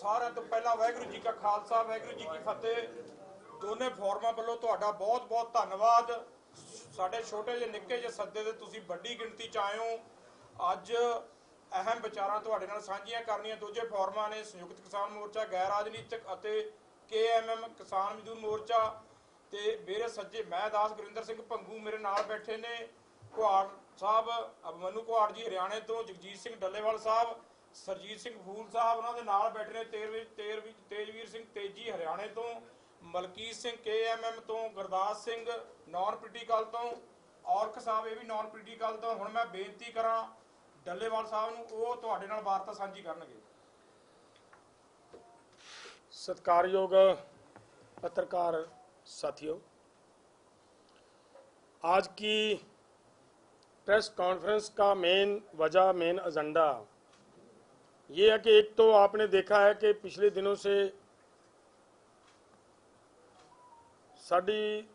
सारे तो पहला वाहगुरू जी का खालसा वाहगुरू जी की फतेह। दोने फोरमां वालों तुहाडा बहुत बहुत धन्नवाद। साडे छोटे जे निक्के जे सद्दे ते तुसीं वड्डी गिणती च आए हो। अज अहम विचारां तुहाडे नाल सांझियां करनियां। दूजे फोरमां ने संयुक्त किसान मोर्चा, गैर राजनीतिक अते KMM किसान मजदूर मोर्चा। ते मेरे सज्जे मैं दास गुरिंदर सिंह भंगू, मेरे नाल बैठे ने कुहाड़ साहब, अभिमन्यू कुहाड़ जी हरियाणे तो, जगजीत सिंह डल्लेवाल साहब, सरजीत सिंह फूल साहब उन्होंने नाल बैठे ने, तेजवीर सिंह तेजी हरियाणे तो, मलकीत सिंह KMM तो, गुरदास सिंह नॉन पोलिटिकल तो, औरख साहब ये भी नॉन पोलिटिकल तो। हुण मैं बेनती करा डल्लेवाल साहब नूं वो तुहाडे नाल वार्ता साझी करनगे। सत्कारयोग पत्रकार साथियों, आज की प्रेस कॉन्फ्रेंस का मेन एजेंडा ये है कि एक तो आपने देखा है कि पिछले दिनों से साडी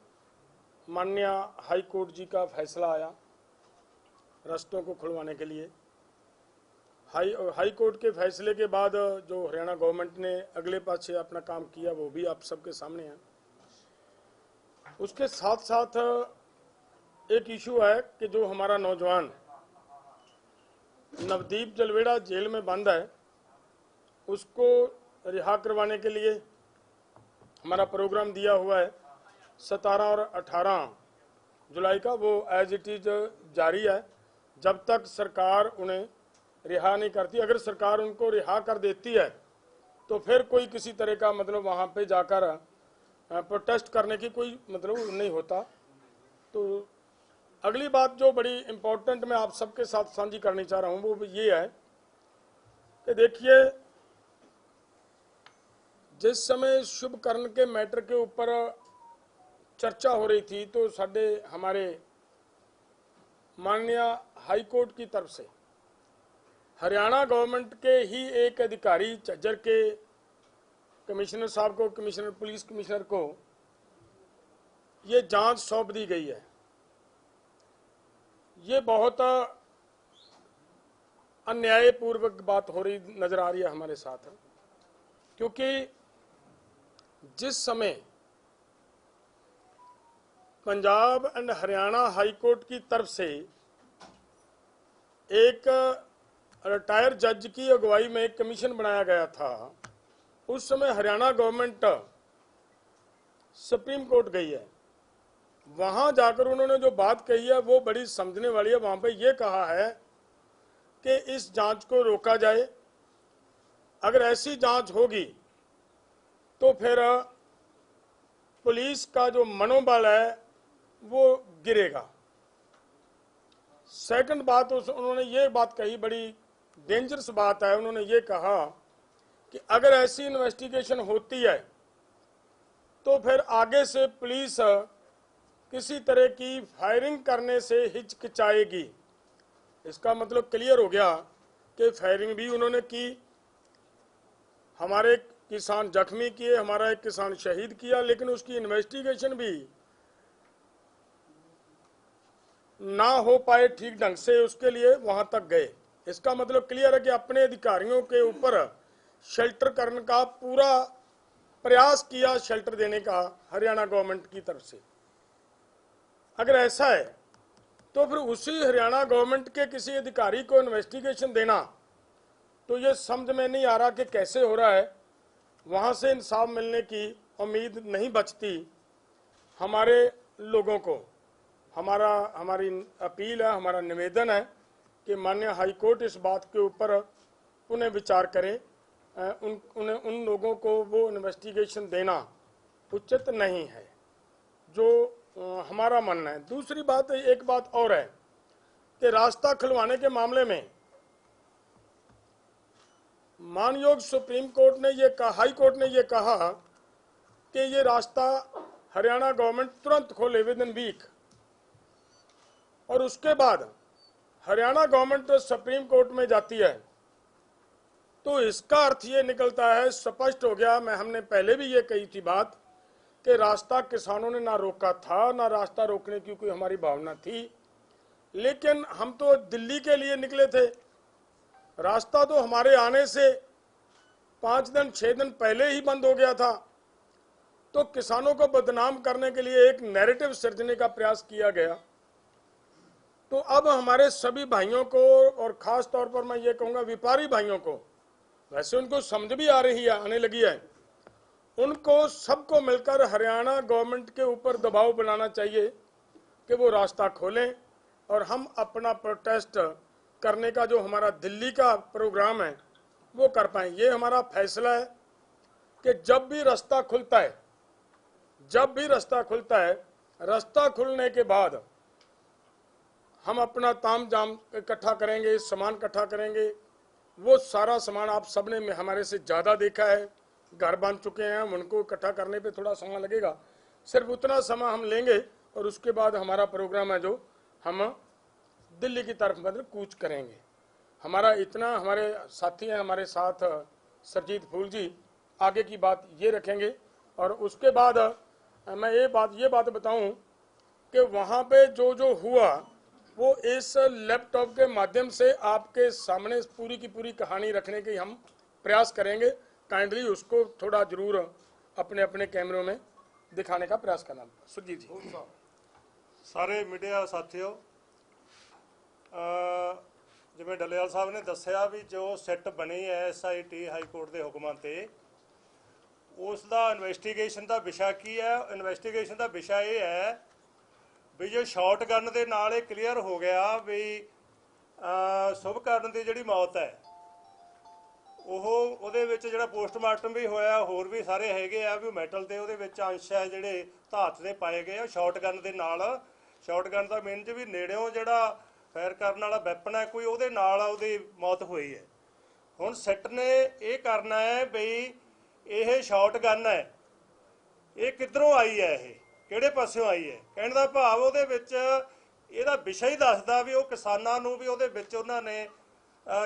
माननीय हाई कोर्ट जी का फैसला आया रास्तों को खुलवाने के लिए। हाई कोर्ट के फैसले के बाद जो हरियाणा गवर्नमेंट ने अगले पासे अपना काम किया वो भी आप सबके सामने है। उसके साथ साथ एक इशू है कि जो हमारा नौजवान नवदीप जलवेड़ा जेल में बंद है, उसको रिहा करवाने के लिए हमारा प्रोग्राम दिया हुआ है 17 और 18 जुलाई का। वो एज इट इज जारी है जब तक सरकार उन्हें रिहा नहीं करती। अगर सरकार उनको रिहा कर देती है तो फिर कोई किसी तरह का मतलब वहाँ पे जाकर प्रोटेस्ट करने की कोई मतलब नहीं होता। तो अगली बात जो बड़ी इम्पोर्टेंट मैं आप सबके साथ साझी करनी चाह रहा हूँ वो ये है कि देखिए, जिस समय शुभकरण के मैटर के ऊपर चर्चा हो रही थी तो हमारे माननीय हाई कोर्ट की तरफ से हरियाणा गवर्नमेंट के ही एक अधिकारी झज्जर के कमिश्नर साहब को, कमिश्नर पुलिस कमिश्नर को ये जांच सौंप दी गई है। ये बहुत अन्यायपूर्वक बात हो रही नजर आ रही है हमारे साथ, क्योंकि जिस समय Punjab and Haryana high court की तरफ से एक रिटायर जज की अगुवाई में एक कमीशन बनाया गया था, उस समय हरियाणा गवर्नमेंट सुप्रीम कोर्ट गई है। वहां जाकर उन्होंने जो बात कही है वो बड़ी समझने वाली है। वहां पे ये कहा है कि इस जांच को रोका जाए, अगर ऐसी जांच होगी तो फिर पुलिस का जो मनोबल है वो गिरेगा। सेकंड बात उन्होंने ये बात कही, बड़ी डेंजरस बात है। उन्होंने ये कहा कि अगर ऐसी इन्वेस्टिगेशन होती है तो फिर आगे से पुलिस किसी तरह की फायरिंग करने से हिचकिचाएगी। इसका मतलब क्लियर हो गया कि फायरिंग भी उन्होंने की, हमारे किसान जख्मी किए, हमारा एक किसान शहीद किया, लेकिन उसकी इन्वेस्टिगेशन भी ना हो पाए ठीक ढंग से, उसके लिए वहां तक गए। इसका मतलब क्लियर है कि अपने अधिकारियों के ऊपर शेल्टर करने का पूरा प्रयास किया, शेल्टर देने का हरियाणा गवर्नमेंट की तरफ से। अगर ऐसा है तो फिर उसी हरियाणा गवर्नमेंट के किसी अधिकारी को इन्वेस्टिगेशन देना, तो ये समझ में नहीं आ रहा कि कैसे हो रहा है। वहां से इंसाफ मिलने की उम्मीद नहीं बचती हमारे लोगों को। हमारी अपील है, हमारा निवेदन है कि माननीय हाई कोर्ट इस बात के ऊपर पुनः विचार करे। उन लोगों को वो इन्वेस्टिगेशन देना उचित नहीं है, जो हमारा मानना है। दूसरी बात, एक बात और है कि रास्ता खुलवाने के मामले में मानयोग सुप्रीम कोर्ट ने ये कहा, हाई कोर्ट ने ये कहा कि ये रास्ता हरियाणा गवर्नमेंट तुरंत खोले विद इन वीक, और उसके बाद हरियाणा गवर्नमेंट सुप्रीम कोर्ट में जाती है। तो इसका अर्थ ये निकलता है, स्पष्ट हो गया, हमने पहले भी ये कही थी बात, कि रास्ता किसानों ने ना रोका था, ना रास्ता रोकने की कोई हमारी भावना थी। लेकिन हम तो दिल्ली के लिए निकले थे, रास्ता तो हमारे आने से 5 दिन 6 दिन पहले ही बंद हो गया था। तो किसानों को बदनाम करने के लिए एक नैरेटिव सृजने का प्रयास किया गया। तो अब हमारे सभी भाइयों को, और खास तौर पर मैं ये कहूँगा व्यापारी भाइयों को, वैसे उनको समझ भी आ रही है, आने लगी है, उनको सबको मिलकर हरियाणा गवर्नमेंट के ऊपर दबाव बनाना चाहिए कि वो रास्ता खोलें और हम अपना प्रोटेस्ट करने का जो हमारा दिल्ली का प्रोग्राम है वो कर पाएं। ये हमारा फैसला है कि जब भी रास्ता खुलता है, रास्ता खुलने के बाद हम अपना ताम जाम इकट्ठा करेंगे, सामान इकट्ठा करेंगे। वो सारा सामान आप सबने हमारे से ज़्यादा देखा है, घर बन चुके हैं, उनको इकट्ठा करने पे थोड़ा समय लगेगा। सिर्फ उतना समय हम लेंगे और उसके बाद हमारा प्रोग्राम है जो हम दिल्ली की तरफ मतलब कूच करेंगे। हमारा इतना, हमारे साथी हैं हमारे साथ सरजीत फूल जी, आगे की बात ये रखेंगे। और उसके बाद मैं ये बात बताऊं कि वहाँ पे जो हुआ वो इस लैपटॉप के माध्यम से आपके सामने पूरी की पूरी कहानी रखने की हम प्रयास करेंगे। काइंडली उसको थोड़ा जरूर अपने अपने कैमरों में दिखाने का प्रयास करना। सुरजीत जी। सारे मीडिया साथियों, जिवें डलेवाल साहब ने दस्सिया भी जो सिट बनी है SIT हाई कोर्ट के हुक्मां ते, उसका इन्वेस्टिगेशन का विषय की है। इन्वेस्टिगेशन का विषय ये है भी जो शॉट गन के नाल ये क्लीयर हो गया भी शुभकरण की जिहड़ी मौत है ਉਹਦੇ ਵਿੱਚ ਜਿਹੜਾ पोस्टमार्टम भी होया, होर भी सारे हैगे आ भी मैटल के ਉਹਦੇ ਵਿੱਚ अंश है ਜਿਹੜੇ धात ਦੇ पाए गए शॉट गन के नाल। शॉट गन का मीन च भी नेड़ियों ਜਿਹੜਾ फायर करने वाला वैपन है कोई ਉਹਦੇ ਨਾਲ ਉਹਦੀ मौत हुई है। ਹੁਣ सिट ने ये करना है बई ਇਹ शॉट गन है ये किधरों आई है, ये ਕਿਹੜੇ ਪਾਸਿਓਂ आई है। ਕਹਿਣ ਦਾ ਭਾਵ ਉਹਦੇ ਵਿੱਚ ਇਹਦਾ ਵਿਸ਼ਾ ਹੀ ਦੱਸਦਾ ਵੀ ਉਹ ਕਿਸਾਨਾਂ ਨੂੰ ਵੀ ਉਹਦੇ ਵਿੱਚ ਉਹਨਾਂ ਨੇ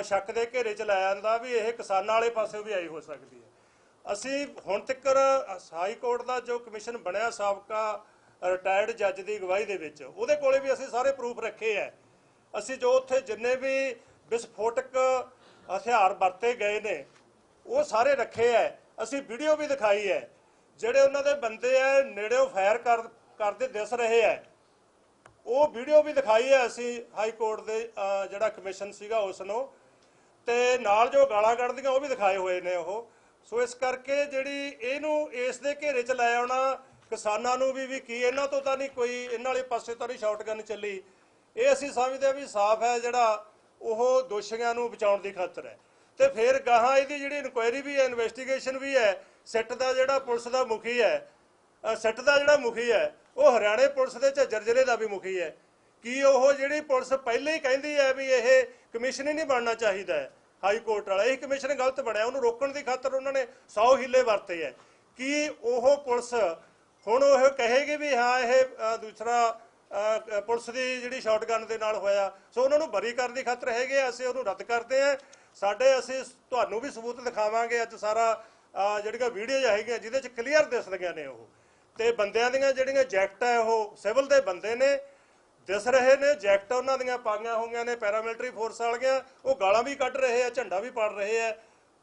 शक के घेरे च लै जाता भी यह किसानों वाले पासे भी आई हो सकती है। असी हुण तक हाई कोर्ट का जो कमिशन बनया साबका रिटायर्ड जज की अगवाई के विच उहदे कोले भी असी सारे प्रूफ रखे है। असी जो उत्थे जिन्ने भी विस्फोटक हथियार वरते गए ने वो सारे रखे है। असी वीडियो भी दिखाई है जिहड़े उन्हां दे बंदे है नेड़ेओ फायर करते दिस रहे है। वो वीडियो भी दिखाई है असी हाई कोर्ट के जिहड़ा कमिशन सीगा उसनों, ते नाल जो गालां कढ़दियां वो भी दिखाए हुए ने वो। सो इस करके जिहड़ी इहनूं इस दे घेरे च लै आउणा किसानां नूं भी की इन्हां तो तां नहीं कोई इन्हां वाले पासे तो नहीं शॉट गन चली। ये असी समझदे भी साफ है जिहड़ा वो दोषियां नूं बचाउण दी खातर है। तो फिर गाहां इहदी जिहड़ी इनकुआयरी भी है, इन्वेस्टिगेशन भी है। सिट दा जिहड़ा पुलिस दा मुखी है, सिट दा जिहड़ा मुखी है वो हरियाणे पुलिस के झज्जर जिले का भी मुखी है। कि वो जिहड़ी पुलिस पहले ही कहती है भी ये कमिशन ही नहीं बनना चाहिए है हाई कोर्ट वाला, यही कमिशन गलत बनया, उन्होंने रोकने की खातर उन्होंने 100 हीले वरते है। कि वो पुलिस हुण वो कहेगी भी हाँ ये दूसरा पुलिस की जिहड़ी शॉट गन के नाल होया, सो उन्होंने बरी करने की खातर हैगे असीं उहनूं रद्द करते हैं। साडे असीं तुहानूं भी सबूत दिखावांगे अज सारा जिहड़ियां वीडियो हैगियां जिहदे च क्लीयर दिसदियां ने वो। तो बंदियां दियां जिहड़ियां जैकट है वो सिविल के बंदे ने दिस रहे ने, जैकट उन्हां दियां पाईआं होईआं ने पैरामिलिटरी फोर्स वालियां, वो गालां भी कढ़ रहे हैं, झंडा भी पाड़ रहे हैं।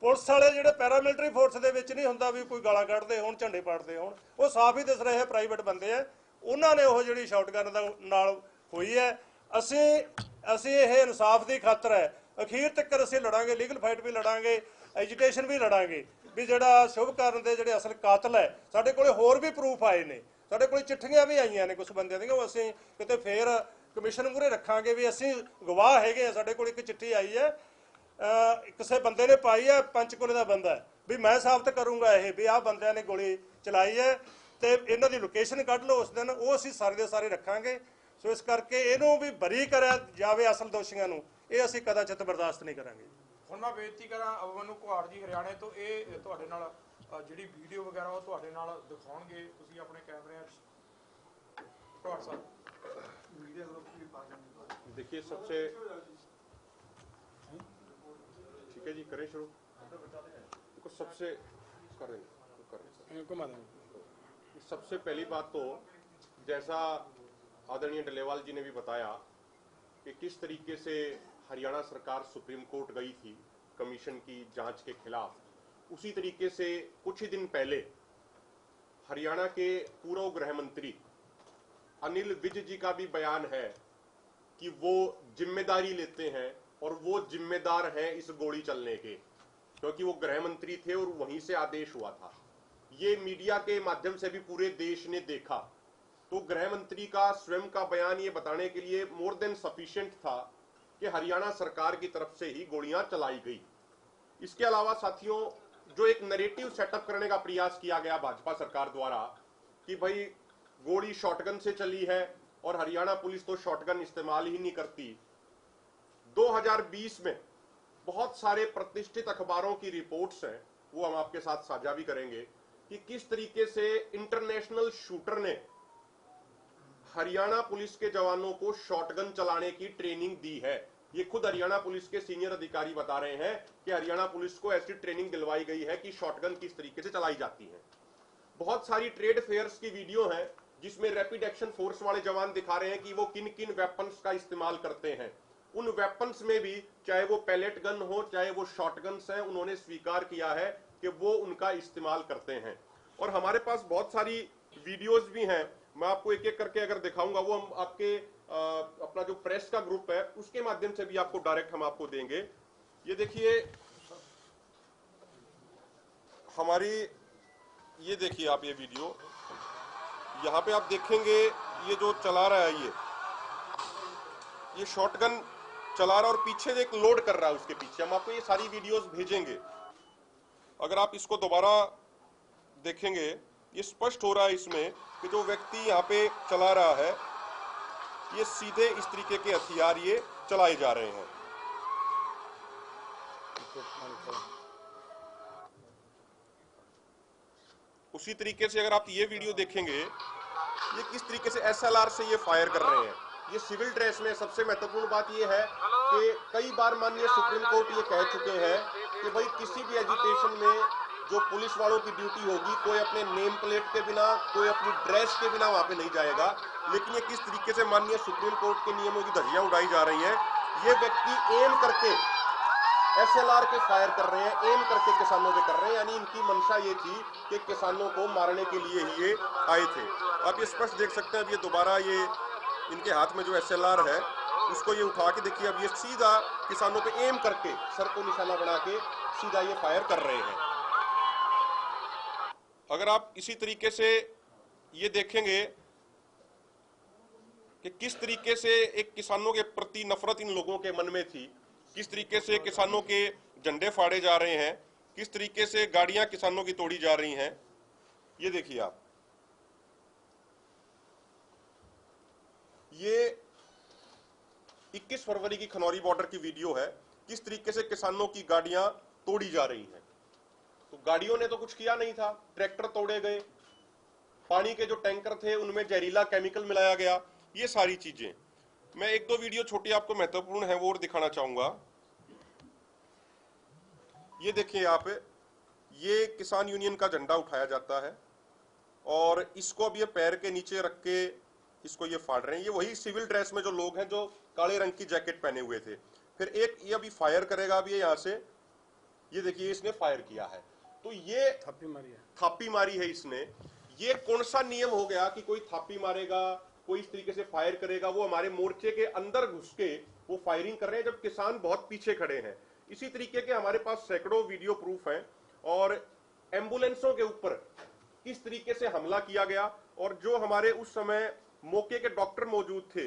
पुलिस वाले जिहड़े पैरामिलिटरी फोर्स दे विच नहीं हुंदा भी कोई गालां कढ़दे होण झंडे पाड़दे होण, वो साफ ही दिस रहे हैं प्राइवेट बंदे है। उन्हां ने वो जिहड़ी शॉटगन दा नाल होई है। असीं ये इंसाफ की खातर है अखीर तक असीं लड़ांगे, लीगल फाइट भी लड़ांगे, एजुटेशन भी लड़ांगे भी जिहड़ा शुभकरण दे जिहड़े असल कातल है। साडे कोले होर भी प्रूफ आए ने, साडे कोल चिट्ठियां भी आईयां ने कुछ बंदियां दियां, वो असीं किते फिर कमिशन मूहरे रखांगे भी असीं गवाह हैगे आ। साडे कोल एक चिट्ठी आई है किसी बंदे ने पाई है, पंचकुले का बंदा है भी मैं साबित करूँगा ये भी आ बंदियां ने गोली चलाई है तो इन्हां दी लोकेशन कढ़ लो उस दिन, वो असीं सारे दे सारे रखांगे। सो इस करके इहनूं भी बरी करिया जावे असल दोषियां नूं, ये असीं कदाचित बर्दाश्त नहीं करांगे। ਹੁਣ ਮੈਂ ਬੇਨਤੀ ਕਰਾਂ ਅਵਨੂ ਕੁਹਾੜ ਜੀ ਹਰਿਆਣੇ ਤੋਂ, ਇਹ ਤੁਹਾਡੇ ਨਾਲ ਜਿਹੜੀ ਵੀਡੀਓ ਵਗੈਰਾ ਉਹ ਤੁਹਾਡੇ ਨਾਲ ਦਿਖਾਉਣਗੇ, ਤੁਸੀਂ ਆਪਣੇ ਕੈਮਰਿਆਂ 'ਚ ਕੁਹਾੜ ਸਾਹਿਬ मीडिया ग्रुप की बात। देखिए सबसे ठीक है जी, करें शुरू। देखो सबसे सबसे पहली बात तो जैसा आदरणीय डलेवाल जी ने भी बताया कि किस तरीके से हरियाणा सरकार सुप्रीम कोर्ट गई थी कमीशन की जांच के खिलाफ, उसी तरीके से कुछ ही दिन पहले हरियाणा के पूर्व गृह मंत्री अनिल विज जी का भी बयान है कि वो जिम्मेदारी लेते हैं और वो जिम्मेदार हैं इस गोली चलने के, क्योंकि वो गृह मंत्री थे और वहीं से आदेश हुआ था। ये मीडिया के माध्यम से भी पूरे देश ने देखा। तो गृह मंत्री का स्वयं का बयान ये बताने के लिए मोर देन सफिशिएंट था कि हरियाणा सरकार की तरफ से ही गोलियां चलाई गई। इसके अलावा साथियों, जो एक नैरेटिव सेटअप करने का प्रयास किया गया भाजपा सरकार द्वारा कि भाई गोली शॉटगन से चली है और हरियाणा पुलिस तो शॉटगन इस्तेमाल ही नहीं करती। 2020 में बहुत सारे प्रतिष्ठित अखबारों की रिपोर्ट्स हैं, वो हम आपके साथ साझा भी करेंगे कि किस तरीके से इंटरनेशनल शूटर ने हरियाणा पुलिस के जवानों को शॉटगन चलाने की ट्रेनिंग दी है। ये खुद हरियाणा पुलिस के सीनियर अधिकारी बता रहे हैं कि हरियाणा पुलिस को ऐसी ट्रेनिंग दिलवाई गई है कि शॉटगन किस तरीके से चलाई जाती है। बहुत सारी ट्रेड फेयर्स की वीडियो है जिसमें रैपिड एक्शन फोर्स वाले जवान दिखा रहे हैं कि वो किन किन वेपन्स का इस्तेमाल करते हैं। उन वेपन्स में भी चाहे वो पैलेट गन हो चाहे वो शॉटगन्स हैं, उन्होंने स्वीकार किया है कि वो उनका इस्तेमाल करते हैं। और हमारे पास बहुत सारी वीडियोस भी हैं, मैं आपको एक एक करके अगर दिखाऊंगा, वो हम आपके अपना जो प्रेस का ग्रुप है उसके माध्यम से भी आपको डायरेक्ट हम आपको देंगे। ये देखिए हमारी, ये देखिए आप ये वीडियो, यहाँ पे आप देखेंगे ये जो चला रहा है ये शॉटगन चला रहा है और पीछे एक लोड कर रहा है उसके पीछे। हम आपको ये सारी वीडियोस भेजेंगे। अगर आप इसको दोबारा देखेंगे ये स्पष्ट हो रहा है इसमें कि जो व्यक्ति यहाँ पे चला रहा है ये सीधे इस तरीके के हथियार ये चलाए जा रहे हैं। उसी तरीके से अगर आप ये वीडियो देखेंगे ये किस तरीके से एसएलआर से ये फायर कर रहे हैं। ये सिविल ड्रेस में। सबसे महत्वपूर्ण बात ये है कि कई बार माननीय सुप्रीम कोर्ट ये कह चुके हैं कि भाई किसी भी एजिटेशन में जो पुलिस वालों की ड्यूटी होगी, कोई अपने नेम प्लेट के बिना, कोई अपनी ड्रेस के बिना वहां पे नहीं जाएगा। लेकिन ये किस तरीके से माननीय सुप्रीम कोर्ट के नियमों की धज्जियां उड़ाई जा रही हैं। ये व्यक्ति एम करके एसएलआर के फायर कर रहे हैं, एम करके किसानों पे कर रहे हैं। यानी इनकी मंशा ये थी कि किसानों को मारने के लिए ही ये आए थे। आप ये स्पष्ट देख सकते हैं। अब ये दोबारा ये इनके हाथ में जो एसएलआर है उसको ये उठा के देखिए, अब ये सीधा किसानों पे एम करके सर को निशाना बना के सीधा ये फायर कर रहे हैं। अगर आप इसी तरीके से ये देखेंगे कि किस तरीके से एक किसानों के प्रति नफरत इन लोगों के मन में थी, किस तरीके से किसानों के झंडे फाड़े जा रहे हैं, किस तरीके से गाड़ियां किसानों की तोड़ी जा रही हैं। ये देखिए आप, ये 21 फरवरी की खनौरी बॉर्डर की वीडियो है, किस तरीके से किसानों की गाड़ियां तोड़ी जा रही हैं। तो गाड़ियों ने तो कुछ किया नहीं था, ट्रैक्टर तोड़े गए, पानी के जो टैंकर थे उनमें जहरीला केमिकल मिलाया गया, ये सारी चीजें। मैं एक दो वीडियो छोटी आपको महत्वपूर्ण है वो और दिखाना चाहूंगा। ये देखिए आप, ये किसान यूनियन का झंडा उठाया जाता है और इसको अब ये पैर के नीचे रख के इसको ये फाड़ रहे हैं। ये वही सिविल ड्रेस में जो लोग हैं जो काले रंग की जैकेट पहने हुए थे। फिर एक ये अभी फायर करेगा, अब ये यहां से, ये देखिए इसने फायर किया है। तो ये थापी मारी है इसने। ये कौन सा नियम हो गया कि कोई थापी मारेगा, कोई इस तरीके से फायर करेगा? वो हमारे मोर्चे के अंदर घुस के वो फायरिंग कर रहे हैं जब किसान बहुत पीछे खड़े हैं। इसी तरीके के हमारे पास सैकड़ों वीडियो प्रूफ हैं। और एम्बुलेंसों के ऊपर किस तरीके से हमला किया गया, और जो हमारे उस समय मौके के डॉक्टर मौजूद थे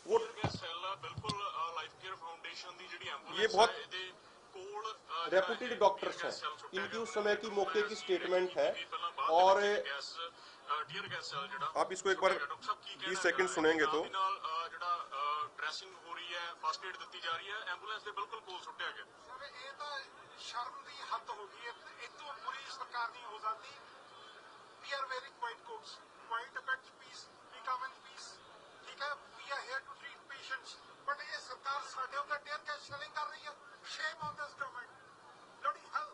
वो ये बहुत रेपुटेड डॉक्टर्स हैं, इनकी उस समय की मौके की स्टेटमेंट है। और आप इसको एक बार 20 सेकंड सुनेंगे तो ड्रेसिंग हो रही है, फर्स्ट एड दी जा रही है, एंबुलेंस के बिल्कुल कोल सुट्टिया गया। सर ये तो शर्म दी हद हो गई है, इतों बुरी सरकार नहीं हो जाती। We are very quiet course, quiet affect peace, we come in peace, ठीक है, we are here to treat patients, but ये सरकार साडे ऊपर टेयर कैश सेलिंग कर रही है। Shame on this government, bloody hell,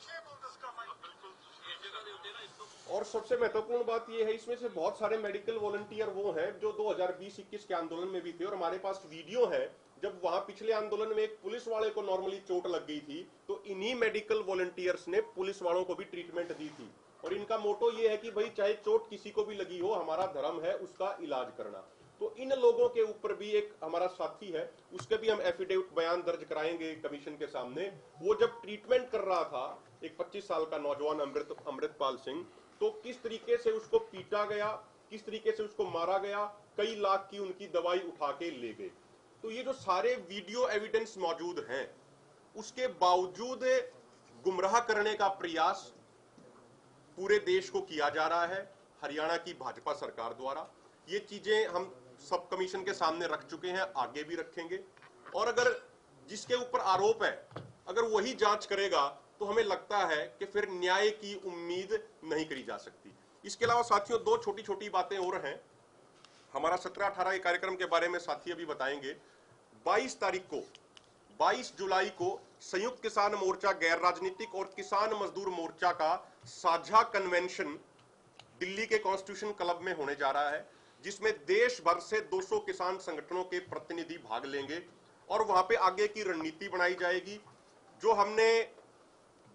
shame on this government. बिल्कुल ये जगह दे होते ना इसको। और सबसे महत्वपूर्ण बात यह है, इसमें से बहुत सारे मेडिकल वॉलंटियर वो हैं जो 2020-21 के आंदोलन में भी थे। और हमारे पास वीडियो है जब वहां पिछले आंदोलन में एक पुलिस वाले को नॉर्मली चोट लग गई थी तो इन्हीं मेडिकल वॉलंटियर्स ने पुलिस वालों को भी ट्रीटमेंट दी थी। और इनका मोटो ये है कि भाई चाहे चोट किसी को भी लगी हो, हमारा धर्म है उसका इलाज करना। तो इन लोगों के ऊपर भी एक हमारा साथी है, उसके भी हम एफिडेविट बयान दर्ज कराएंगे कमीशन के सामने। वो जब ट्रीटमेंट कर रहा था एक 25 साल का नौजवान अमृतपाल सिंह, तो किस तरीके से उसको पीटा गया, किस तरीके से उसको मारा गया, कई लाख की उनकी दवाई उठा के ले गए। तो ये जो सारे वीडियो एविडेंस मौजूद हैं, उसके बावजूद गुमराह करने का प्रयास पूरे देश को किया जा रहा है हरियाणा की भाजपा सरकार द्वारा। ये चीजें हम सब कमीशन के सामने रख चुके हैं, आगे भी रखेंगे। और अगर जिसके ऊपर आरोप है अगर वही जांच करेगा तो हमें लगता है कि फिर न्याय की उम्मीद नहीं करी जा सकती। इसके अलावा साथियों, दो छोटी छोटी बातें और हैं। हमारा 17-18 के कार्यक्रम के बारे में साथी अभी बताएंगे। 22 जुलाई को संयुक्त किसान मोर्चा, गैर राजनीतिक और किसान मजदूर मोर्चा का साझा कन्वेंशन दिल्ली के कॉन्स्टिट्यूशन क्लब में होने जा रहा है, जिसमें देश भर से 200 किसान संगठनों के प्रतिनिधि भाग लेंगे और वहां पे आगे की रणनीति बनाई जाएगी। जो हमने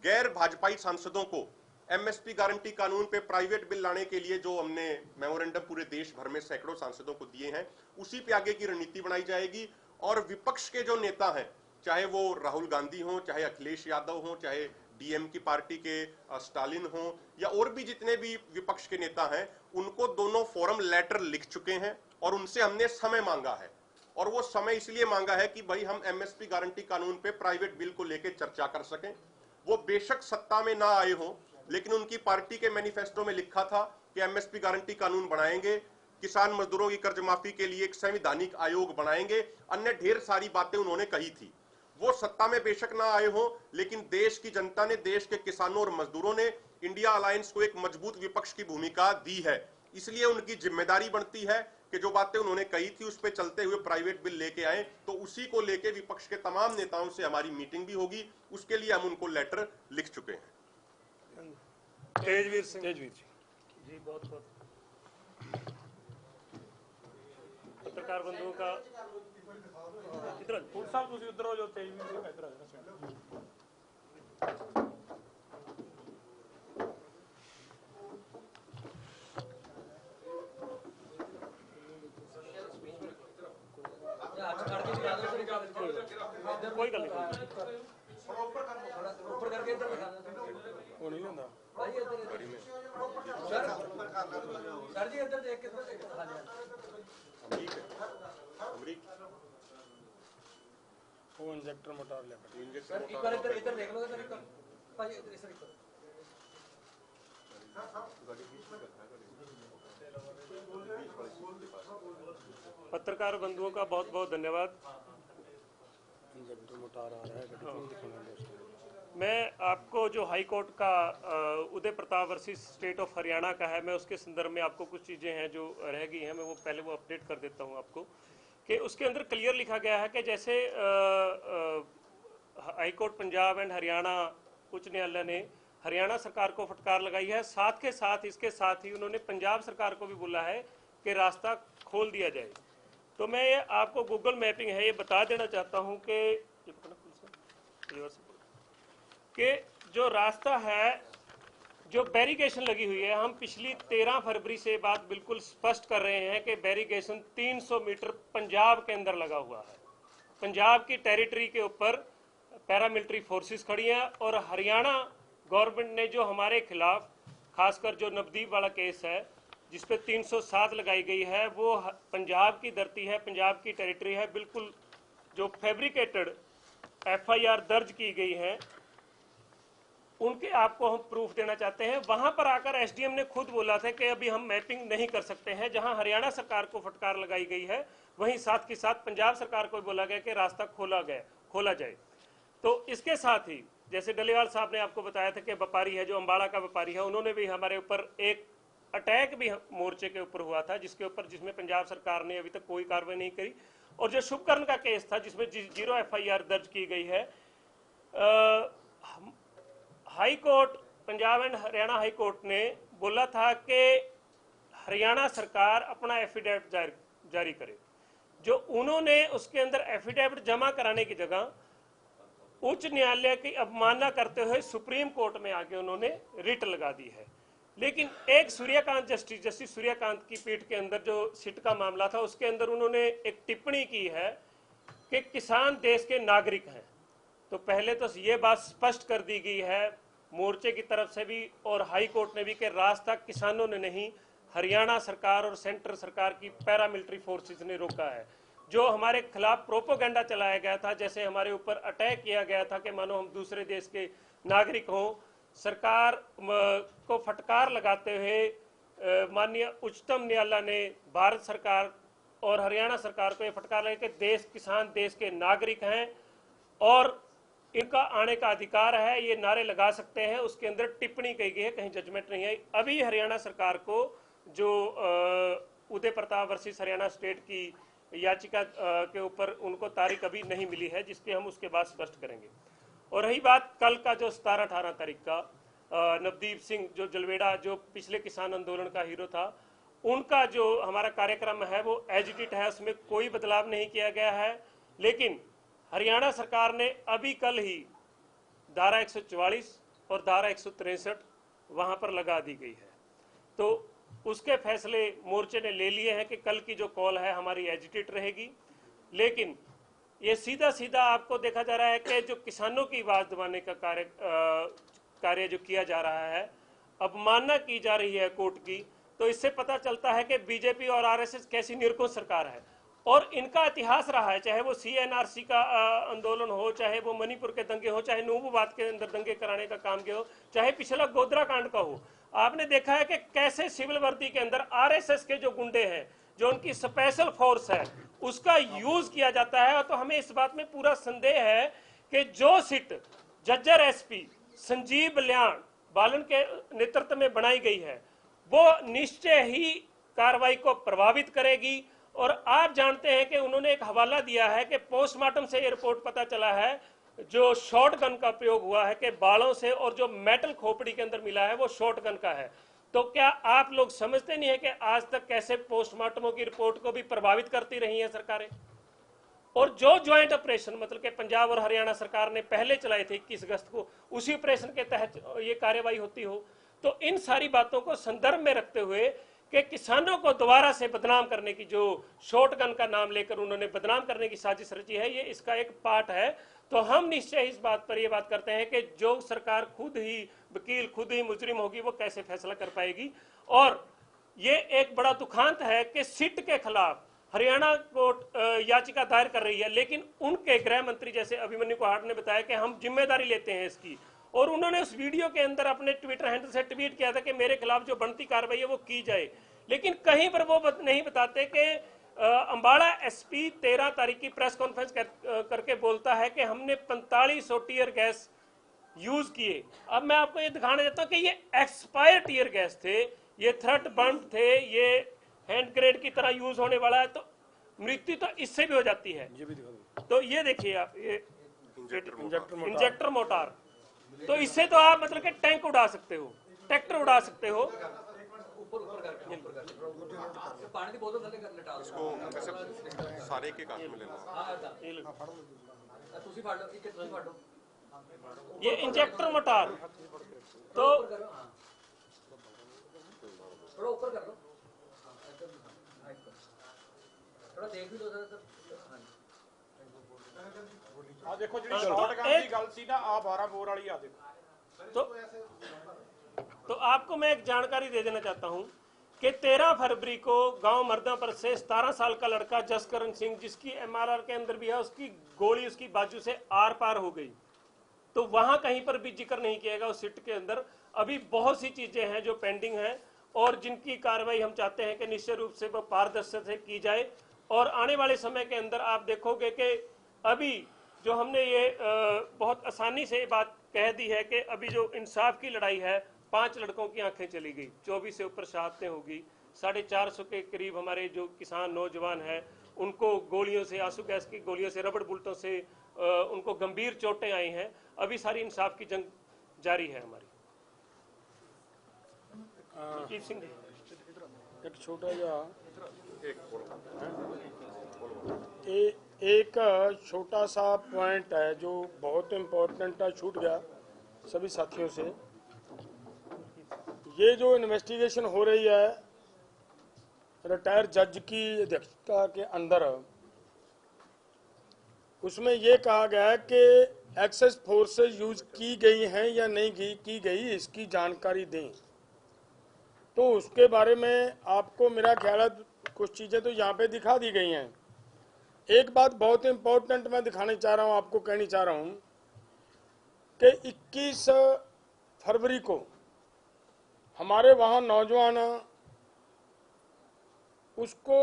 गैर भाजपाई सांसदों को एमएसपी गारंटी कानून पे प्राइवेट बिल लाने के लिए जो हमने मेमोरेंडम पूरे देश भर में सैकड़ों सांसदों को दिए हैं, उसी पे आगे की रणनीति बनाई जाएगी। और विपक्ष के जो नेता हैं, चाहे वो राहुल गांधी हो, चाहे अखिलेश यादव हो, चाहे डीएम की पार्टी के स्टालिन हो, या और भी जितने भी विपक्ष के नेता हैं, उनको दोनों फोरम लेटर लिख चुके हैं और उनसे हमने समय मांगा है। और वो समय इसलिए मांगा है कि भाई हम एमएसपी गारंटी कानून पे प्राइवेट बिल को लेकर चर्चा कर सकें। वो बेशक सत्ता में ना आए हों, लेकिन उनकी पार्टी के मैनिफेस्टो में लिखा था कि एमएसपी गारंटी कानून बनाएंगे, किसान मजदूरों की कर्ज माफी के लिए एक संवैधानिक आयोग बनाएंगे, अन्य ढेर सारी बातें उन्होंने कही थी। वो सत्ता में बेशक ना आए हो, लेकिन देश की जनता ने, देश के किसानों और मजदूरों ने इंडिया अलायंस को एक मजबूत विपक्ष की भूमिका दी है। इसलिए उनकी जिम्मेदारी बनती है कि जो बातें उन्होंने कही थी उस पर चलते हुए प्राइवेट बिल लेके आए। तो उसी को लेके विपक्ष के तमाम नेताओं से हमारी मीटिंग भी होगी, उसके लिए हम उनको लेटर लिख चुके हैं। तेजवीर सिंह जी बहुत बहुत पत्रकार बंधुओं का इधर फूड साहब ਤੁਸੀਂ ਉਧਰ ਹੋ ਜੋ ਤੇਜ ਵੀ ਇਧਰ ਆ ਜਾਣਾ। कोई गल नहीं ऊपर करके इधर दिखा दो। वो नहीं होता भाई इधर सर जी इधर देख के दिखा दे। वो इंजेक्टर मोटार ले सर एक बार इधर देख लो सर, एक बार भाई इधर एक पत्रकार बंधुओं का बहुत बहुत धन्यवाद। इंजेक्टर मोटार आ रहा है, दिखाना दोस्तों। मैं आपको जो हाई कोर्ट का Uday Pratap versus state of Haryana का है, मैं उसके संदर्भ में आपको कुछ चीज़ें हैं जो रह गई हैं, मैं वो पहले वो अपडेट कर देता हूं आपको कि उसके अंदर क्लियर लिखा गया है कि जैसे high court Punjab and Haryana उच्च न्यायालय ने हरियाणा सरकार को फटकार लगाई है, साथ के साथ इसके साथ ही उन्होंने पंजाब सरकार को भी बोला है कि रास्ता खोल दिया जाए। तो मैं ये आपको गूगल मैपिंग है ये बता देना चाहता हूँ कि जो रास्ता है, जो बैरिकेशन लगी हुई है, हम पिछली 13 फरवरी से बात बिल्कुल स्पष्ट कर रहे हैं कि बैरिकेशन 300 मीटर पंजाब के अंदर लगा हुआ है। पंजाब की टेरिटरी के ऊपर पैरामिलिट्री फोर्सेस खड़ी हैं और हरियाणा गवर्नमेंट ने जो हमारे खिलाफ खासकर जो नवदीप वाला केस है जिस पे 307 लगाई गई है, वो पंजाब की धरती है, पंजाब की टेरिटरी है। बिल्कुल जो फैब्रिकेटेड एफआईआर दर्ज की गई है उनके आपको हम प्रूफ देना चाहते हैं। वहां पर आकर एसडीएम ने खुद बोला था कि अभी हम मैपिंग नहीं कर सकते हैं। जहां हरियाणा सरकार को फटकार लगाई गई है वहीं साथ के साथ पंजाब सरकार को बोला गया कि रास्ता खोला जाए। तो इसके साथ ही जैसे डलेवाल साहब ने आपको बताया था कि व्यापारी है, जो अम्बाड़ा का व्यापारी है, उन्होंने भी हमारे ऊपर एक अटैक भी मोर्चे के ऊपर हुआ था जिसमें पंजाब सरकार ने अभी तक कोई कार्रवाई नहीं करी। और जो शुभकर्ण का केस था जिसमें 0 एफआईआर दर्ज की गई है, high court Punjab and Haryana high court ने बोला था कि हरियाणा सरकार अपना एफिडेविट जारी करे। जो उन्होंने उसके अंदर एफिडेविट जमा कराने की जगह उच्च न्यायालय की अवमानना करते हुए सुप्रीम कोर्ट में आके उन्होंने रिट लगा दी है। लेकिन एक जस्टिस सूर्यकांत की पीठ के अंदर जो सिट का मामला था उसके अंदर उन्होंने एक टिप्पणी की है कि किसान देश के नागरिक हैं। तो पहले तो ये बात स्पष्ट कर दी गई है मोर्चे की तरफ से भी और हाई कोर्ट ने भी कि रास्ता किसानों ने नहीं, हरियाणा सरकार और सेंट्रल सरकार की पैरामिलिट्री फोर्सेस ने रोका है। जो हमारे खिलाफ प्रोपोगंडा चलाया गया था, जैसे हमारे ऊपर अटैक किया गया था कि मानो हम दूसरे देश के नागरिक हों, सरकार को फटकार लगाते हुए माननीय उच्चतम न्यायालय ने भारत सरकार और हरियाणा सरकार को ये फटकार लगा कि किसान देश के नागरिक हैं और इनका आने का अधिकार है, ये नारे लगा सकते हैं। उसके अंदर टिप्पणी कही गई है, कहीं जजमेंट नहीं है। अभी हरियाणा सरकार को जो उदय प्रताप वर्सेस हरियाणा स्टेट की याचिका के ऊपर उनको तारीख अभी नहीं मिली है, जिसके हम उसके बाद स्पष्ट करेंगे। और रही बात कल का जो 17-18 तारीख का नवदीप सिंह जो जलवेड़ा जो पिछले किसान आंदोलन का हीरो था, उनका जो हमारा कार्यक्रम है वो एज इट है, उसमें कोई बदलाव नहीं किया गया है। लेकिन हरियाणा सरकार ने अभी कल ही धारा 144 और धारा 163 वहां पर लगा दी गई है। तो उसके फैसले मोर्चे ने ले लिए हैं कि कल की जो कॉल है हमारी एजिटेट रहेगी। लेकिन ये सीधा सीधा आपको देखा जा रहा है कि जो किसानों की आवाज दबाने का कार्य जो किया जा रहा है, अवमानना की जा रही है कोर्ट की, तो इससे पता चलता है कि बीजेपी और आरएसएस कैसी निरंकुश सरकार है। और इनका इतिहास रहा है, चाहे वो सीएनआरसी का आंदोलन हो, चाहे वो मणिपुर के दंगे हो, चाहे नूबूबाद के अंदर दंगे कराने का काम किया हो, चाहे पिछला गोधरा कांड का हो। आपने देखा है कि कैसे सिविल वर्दी के अंदर आरएसएस के जो गुंडे हैं, जो उनकी स्पेशल फोर्स है, उसका यूज किया जाता है। तो हमें इस बात में पूरा संदेह है कि जो सिट जज्जर एसपी संजीव बल्याण बालन के नेतृत्व में बनाई गई है वो निश्चय ही कार्रवाई को प्रभावित करेगी। और आप जानते हैं कि उन्होंने एक हवाला दिया है कि पोस्टमार्टम से ये रिपोर्ट पता चला है जो शॉर्ट गन का प्रयोग हुआ है कि बालों से, और जो मेटल खोपड़ी के अंदर मिला है वो शॉर्ट गन का है। तो क्या आप लोग समझते नहीं है कि आज तक कैसे पोस्टमार्टमों की रिपोर्ट को भी प्रभावित करती रही है सरकारें? और जो ज्वाइंट ऑपरेशन मतलब कि पंजाब और हरियाणा सरकार ने पहले चलाए थे 21 अगस्त को, उसी ऑपरेशन के तहत ये कार्यवाही होती हो। तो इन सारी बातों को संदर्भ में रखते हुए कि किसानों को दोबारा से बदनाम करने की, जो शॉटगन का नाम लेकर उन्होंने बदनाम करने की साजिश रची है, ये इसका एक पार्ट है। तो हम निश्चय इस बात पर ये बात करते हैं कि जो सरकार खुद ही वकील, खुद ही मुजरिम होगी, वो कैसे फैसला कर पाएगी। और ये एक बड़ा दुखांत है कि सिट के खिलाफ हरियाणा कोर्ट याचिका दायर कर रही है, लेकिन उनके गृह मंत्री जैसे अभिमन्यु कुहाड़ ने बताया कि हम जिम्मेदारी लेते हैं इसकी। और उन्होंने उस वीडियो के अंदर अपने ट्विटर हैंडल से ट्वीट किया था कि मेरे खिलाफ जो बनती कार्रवाई है वो की जाए। लेकिन कहीं पर वो नहीं बताते कि अंबाला एसपी 13 तारीख की प्रेस कॉन्फ्रेंस करके बोलता है कि हमने 4500 टीयर गैस यूज किए। अब मैं आपको ये दिखाना चाहता हूँ कि ये एक्सपायर टीयर गैस थे, ये थ्रट बम थे, ये हैंड ग्रेनेड की तरह यूज होने वाला है। तो मृत्यु तो इससे भी हो जाती है। तो ये देखिए आप, ये इंजेक्टर मोटार, तो इससे तो आप मतलब कि टैंक उड़ा सकते हो, ट्रैक्टर उड़ा सकते हो। पानी की बोतल थले कर लटा इसको ऐसे सारे के काट में लेना। तुसी फाड़ लो, एक तुसी फाड़ लो। ये इंजेक्टर मोटार, तो थोड़ा ऊपर कर लो, थोड़ा देख भी लो जरा। ਆ ਦੇਖੋ ਜਿਹੜੀ ਸ਼ਾਰਟਗਨ ਦੀ ਗੱਲ ਸੀ ਨਾ, ਆ 12 ਬੋਰ ਵਾਲੀ ਆ ਦੇਖੋ। तो आपको मैं एक जानकारी दे देना चाहता हूं कि 13 फरवरी को गांव मर्दापर से 17 साल का लड़का जसकरण सिंह, जिसकी एमआरआर के अंदर भी है, उसकी गोली उसकी बाजू से आर पार हो गई। तो वहां कहीं पर भी जिक्र नहीं किया गया उस सिट के अंदर। अभी बहुत सी चीजें हैं जो पेंडिंग हैं और जिनकी कार्रवाई हम चाहते हैं कि निश्चित रूप से वो पारदर्शिता से की जाए। और आने वाले समय के अंदर आप देखोगे कि अभी जो हमने ये बहुत आसानी से बात कह दी है कि अभी जो इंसाफ की लड़ाई है, 5 लड़कों की आंखें चली गई, 24 से ऊपर शहादतें होगी, 450 के करीब हमारे जो किसान नौजवान हैं उनको गोलियों से, आंसू गैस की गोलियों से, रबड़ बुलेटों से उनको गंभीर चोटें आई हैं। अभी सारी इंसाफ की जंग जारी है हमारी। ਮਲਕੀਤ ਸਿੰਘ ਜੀ एक छोटा सा एक बोलो एक छोटा सा पॉइंट है जो बहुत इम्पोर्टेंट है, छूट गया सभी साथियों से। ये जो इन्वेस्टिगेशन हो रही है रिटायर्ड जज की अध्यक्षता के अंदर, उसमें ये कहा गया है कि एक्सेस फोर्सेज यूज की गई हैं या नहीं की गई, इसकी जानकारी दें। तो उसके बारे में आपको मेरा ख्याल है कुछ चीज़ें तो यहाँ पे दिखा दी गई हैं। एक बात बहुत इम्पोर्टेंट मैं दिखाने चाह रहा हूँ, आपको कहनी चाह रहा हूँ कि 21 फरवरी को हमारे वहाँ नौजवान, उसको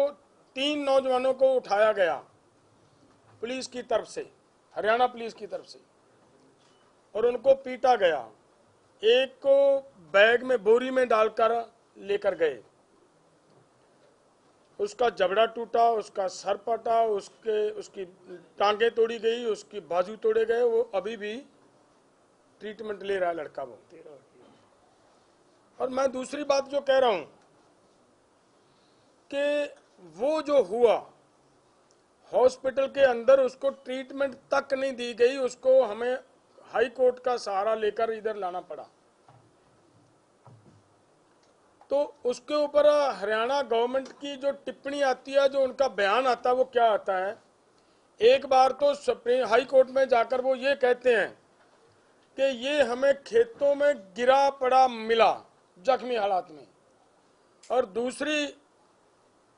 3 नौजवानों को उठाया गया पुलिस की तरफ से, हरियाणा पुलिस की तरफ से, और उनको पीटा गया। एक को बैग में बोरी में डालकर लेकर गए, उसका जबड़ा टूटा, उसका सर फटा, उसकी टांगे तोड़ी गई, उसकी बाजू तोड़े गए। वो अभी भी ट्रीटमेंट ले रहा है लड़का वो। और मैं दूसरी बात जो कह रहा हूं कि वो जो हुआ हॉस्पिटल के अंदर, उसको ट्रीटमेंट तक नहीं दी गई, उसको हमें हाई कोर्ट का सहारा लेकर इधर लाना पड़ा। तो उसके ऊपर हरियाणा गवर्नमेंट की जो टिप्पणी आती है, जो उनका बयान आता है, वो क्या आता है? एक बार तो सुप्रीम हाई कोर्ट में जाकर वो ये कहते हैं कि ये हमें खेतों में गिरा पड़ा मिला जख्मी हालात में, और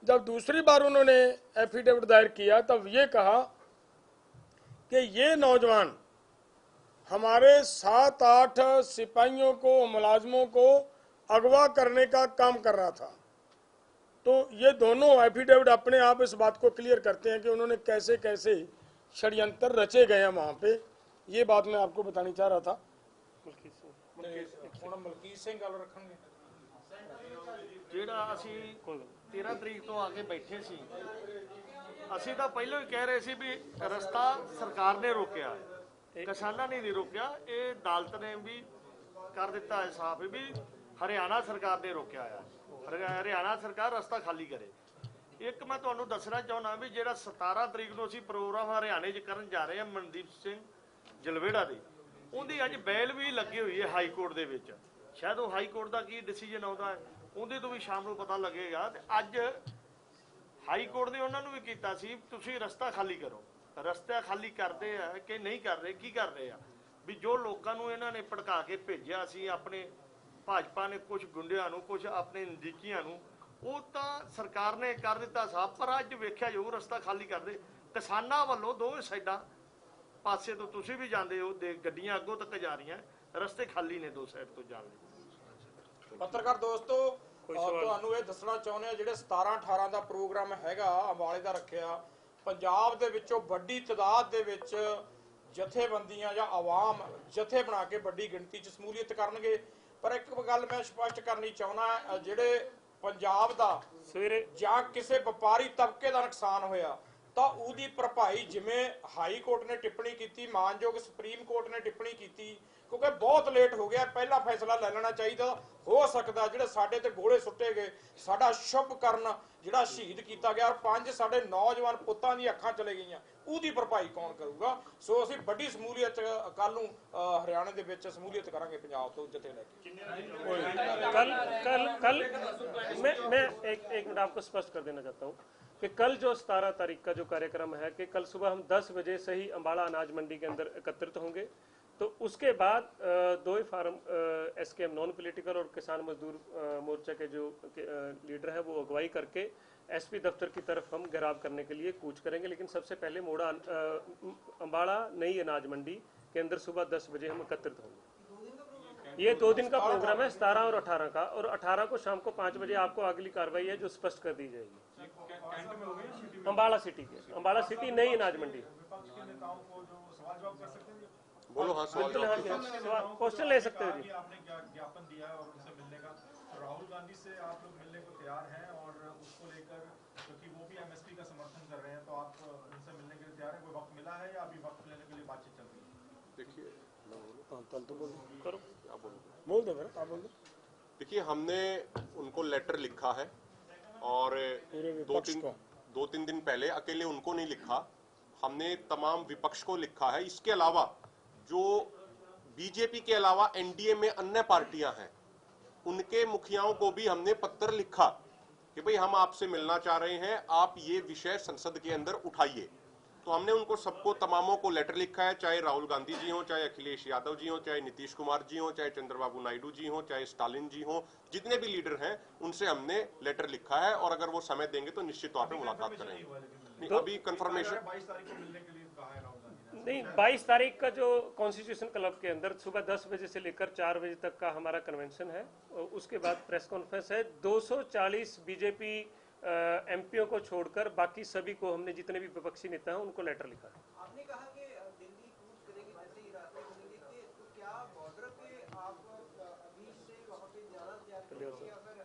जब दूसरी बार उन्होंने एफिडेविट दायर किया तब ये कहा कि ये नौजवान हमारे 7-8 सिपाहियों को, मुलाजमों को अगवा करने का काम कर रहा था। तो ये दोनों एफिडेविट अपने आप इस बात को क्लियर करते हैं कि उन्होंने कैसे कैसे षड्यंत्र रचे गए हैं वहाँ पे। ये बात मैं आपको बतानी चाह रहा था। ਹੁਣ ਮਲਕੀਤ ਸਿੰਘ ਗੱਲ ਰੱਖਣਗੇ। ਜਿਹੜਾ ਅਸੀਂ 13 ਤਰੀਕ ਤੋਂ ਆ ਕੇ ਬੈਠੇ ਸੀ, ਅਸੀਂ ਤਾਂ ਪਹਿਲਾਂ ਹੀ ਕਹਿ ਰਹੇ ਸੀ ਵੀ ਰਸਤਾ ਸਰਕਾਰ ਨੇ ਰੋਕਿਆ, ਕਿਸਾਨਾਂ ਨੇ ਨਹੀਂ ਰੋਕਿਆ। ਇਹ ਅਦਾਲਤ ਨੇ ਵੀ ਕਰ ਦਿੱਤਾ ਹੈ ਸਾਫ਼ ਵੀ ਹਰਿਆਣਾ ਸਰਕਾਰ ਨੇ ਰੋਕਿਆ ਆ। ਹਰਿਆਣਾ ਸਰਕਾਰ ਰਸਤਾ ਖਾਲੀ ਕਰੇ। ਇੱਕ ਮੈਂ ਤੁਹਾਨੂੰ ਦੱਸਣਾ ਚਾਹੁੰਦਾ ਵੀ ਜਿਹੜਾ 17 ਤਰੀਕ ਨੂੰ ਅਸੀਂ ਪ੍ਰੋਗਰਾਮ ਹਰਿਆਣੇ 'ਚ ਕਰਨ ਜਾ ਰਹੇ ਹਾਂ ਮਨਦੀਪ ਸਿੰਘ ਜਲਵੇੜਾ ਦੇ, ਉਹਦੀ ਅੱਜ ਬੈਲ ਵੀ ਲੱਗੀ ਹੋਈ ਹੈ ਹਾਈ ਕੋਰਟ ਦੇ ਵਿੱਚ। ਸ਼ਾਇਦ ਉਹ ਹਾਈ ਕੋਰਟ ਦਾ ਕੀ ਡਿਸੀਜਨ ਆਉਂਦਾ ਹੈ ਉਹਦੇ ਤੋਂ ਵੀ ਸ਼ਾਮ ਨੂੰ ਪਤਾ ਲੱਗੇਗਾ। ਤੇ ਅੱਜ ਹਾਈ ਕੋਰਟ ਨੇ ਉਹਨਾਂ ਨੂੰ ਵੀ ਕੀਤਾ ਸੀ ਤੁਸੀਂ ਰਸਤਾ ਖਾਲੀ ਕਰੋ। ਰਸਤਾ ਖਾਲੀ ਕਰਦੇ ਆ ਕਿ ਨਹੀਂ ਕਰ ਰਹੇ, ਕੀ ਕਰ ਰਹੇ ਆ? ਵੀ ਜੋ ਲੋਕਾਂ ਨੂੰ ਇਹਨਾਂ ਨੇ ਭੜਕਾ ਕੇ ਭੇਜਿਆ ਸੀ, ਆਪਣੇ ਭਾਜਪਾ ਨੇ ਕੁਝ ਗੁੰਡਿਆਂ ਨੂੰ, ਕੁਝ ਆਪਣੇ ਨਜ਼ਦੀਕੀਆਂ ਨੂੰ, ਉਹ ਤਾਂ ਸਰਕਾਰ ਨੇ ਕਰ ਦਿੱਤਾ ਸਾਫ਼। ਪਰ ਅੱਜ ਵੇਖਿਆ ਜਾਊ ਰਸਤਾ ਖਾਲੀ ਕਰਦੇ ਕਿਸਾਨਾਂ ਵੱਲੋਂ ਦੋਵੇਂ ਸਾਈਡਾਂ ਪਾਸੇ ਤੋਂ। ਤੁਸੀਂ ਵੀ ਜਾਂਦੇ ਹੋ, ਗੱਡੀਆਂ ਅੱਗੋਂ ਤੱਕ ਜਾ ਰਹੀਆਂ, ਰਸਤੇ ਖਾਲੀ ਨੇ ਦੋ ਸਾਈਡ ਤੋਂ ਜਾਣ ਲਈ। ਪੱਤਰਕਾਰ ਦੋਸਤੋ, ਤੁਹਾਨੂੰ ਇਹ ਦੱਸਣਾ ਚਾਹੁੰਦੇ ਆ ਜਿਹੜੇ 17-18 ਦਾ ਪ੍ਰੋਗਰਾਮ ਹੈਗਾ ਅੰਬਾਲੇ ਦਾ ਰੱਖਿਆ, ਪੰਜਾਬ ਦੇ ਵਿੱਚੋਂ ਵੱਡੀ ਤਾਦਾਦ ਦੇ ਵਿੱਚ ਜਥੇਬੰਦੀਆਂ ਜਾਂ ਆਵਾਮ ਜਥੇ ਬਣਾ ਕੇ ਵੱਡੀ ਗਿਣਤੀ 'ਚ ਸਮੂਲੀਅਤ ਕਰਨਗੇ। ਪਰ ਇੱਕ ਗੱਲ ਮੈਂ ਸਪਸ਼ਟ ਕਰਨੀ ਚਾਹੁੰਦਾ, ਜਿਹੜੇ ਪੰਜਾਬ ਦਾ ਸਵੇਰੇ ਜਾਂ ਕਿਸੇ ਵਪਾਰੀ ਤਬਕੇ ਦਾ ਨੁਕਸਾਨ ਹੋਇਆ ਤਾਂ ਉਹਦੀ ਭਰਪਾਈ ਜਿਵੇਂ ਹਾਈ ਕੋਰਟ ਨੇ ਟਿੱਪਣੀ ਕੀਤੀ, ਮਾਨਯੋਗ ਸੁਪਰੀਮ ਕੋਰਟ ਨੇ ਟਿੱਪਣੀ ਕੀਤੀ, ਕਿਉਂਕਿ ਬਹੁਤ ਲੇਟ ਹੋ ਗਿਆ, ਪਹਿਲਾ ਫੈਸਲਾ ਲੈ ਲੈਣਾ ਚਾਹੀਦਾ। ਹੋ ਸਕਦਾ ਜਿਹੜੇ ਸਾਡੇ ਤੇ ਗੋਲੇ ਸੁੱਟੇ ਗਏ, ਸਾਡਾ ਸ਼ੁਭ ਕਰਨ ਜਿਹੜਾ ਸ਼ਹੀਦ ਕੀਤਾ ਗਿਆ, 5 ਸਾਡੇ ਨੌਜਵਾਨ ਪੁੱਤਾਂ ਦੀਆਂ ਅੱਖਾਂ ਚਲੇ ਗਈਆਂ, ਉਹਦੀ ਭਰਪਾਈ ਕੌਣ ਕਰੂਗਾ? ਸੋ ਅਸੀਂ ਵੱਡੀ ਸਮੂਲੀਅਤ ਕੱਲ ਨੂੰ ਹਰਿਆਣੇ ਦੇ ਵਿੱਚ ਸਮੂਲੀਅਤ ਕਰਾਂਗੇ ਪੰਜਾਬ ਤੋਂ ਜਥੇ ਲੈ ਕੇ। कल मैं एक मिनट आपको स्पष्ट कर देना चाहता हूँ कि कल जो 17 तारीख का जो कार्यक्रम है कि कल सुबह हम 10 बजे से ही अम्बाला अनाज मंडी के अंदर एकत्रित होंगे। तो उसके बाद दो ही फार्म SKM नॉन पॉलिटिकल और किसान मजदूर मोर्चा के जो लीडर है वो अगुवाई करके SP दफ्तर की तरफ हम घेराव करने के लिए कूच करेंगे। लेकिन सबसे पहले मोड़ा अम्बाला नई अनाज मंडी के अंदर सुबह 10 बजे हम एकत्रित होंगे। ये 2 दिन का प्रोग्राम है, 17 और 18 का, और 18 को शाम को 5 बजे आपको अगली कार्रवाई है जो स्पष्ट कर दी जाएगी। अम्बाला सिटी के, अम्बाला सिटी नई अनाज मंडी। बोलो हाँ, बिल्कुल हाँ, क्वेश्चन ले सकते हो जी। आपने ज्ञापन दिया है और उनसे मिलने का, राहुल गांधी से आप लोग मिलने को तैयार हैं और उसको लेकर क्योंकि वो भी MSP का समर्थन कर रहे हैं, तो आप उनसे मिलने के लिए तैयार हैं? कोई वक्त मिला है या अभी वक्त लेने के लिए बातचीत चल रही है? देखिए तो बोलो करो, बोल दो, आप बोल दो। देखिए, हमने उनको लेटर लिखा है और दो तीन दिन पहले अकेले उनको नहीं लिखा, हमने तमाम विपक्ष को लिखा है। इसके अलावा जो बीजेपी के अलावा एनडीए में अन्य पार्टियां हैं, उनके मुखियाओं को भी हमने पत्र लिखा कि भाई हम आपसे मिलना चाह रहे हैं, आप ये विषय संसद के अंदर उठाइए। तो हमने उनको सबको तमामों को लेटर लिखा है, चाहे राहुल गांधी जी हो, चाहे अखिलेश यादव जी हो, चाहे नीतीश कुमार जी हो, चाहे चंद्रबाबू नायडू जी हो, चाहे स्टालिन जी हो, जितने भी लीडर हैं उनसे हमने लेटर लिखा है और अगर वो समय देंगे तो निश्चित तौर पर मुलाकात करेंगे। अभी कंफर्मेशन नहीं, 22 तारीख का जो कॉन्स्टिट्यूशन क्लब के अंदर सुबह 10 बजे से लेकर 4 बजे तक का हमारा कन्वेंशन है, उसके बाद प्रेस कॉन्फ्रेंस है। 240 बीजेपी एमपीओ को छोड़कर बाकी सभी को हमने, जितने भी विपक्षी नेता हैं उनको लेटर लिखा है। आपने कहा कि दिल्ली कूच करेगी जैसे ही रास्ते खुलेंगे, तो क्या बॉर्डर पे आप अभी से वहाँ पे जाना तैयार करेंगे या फिर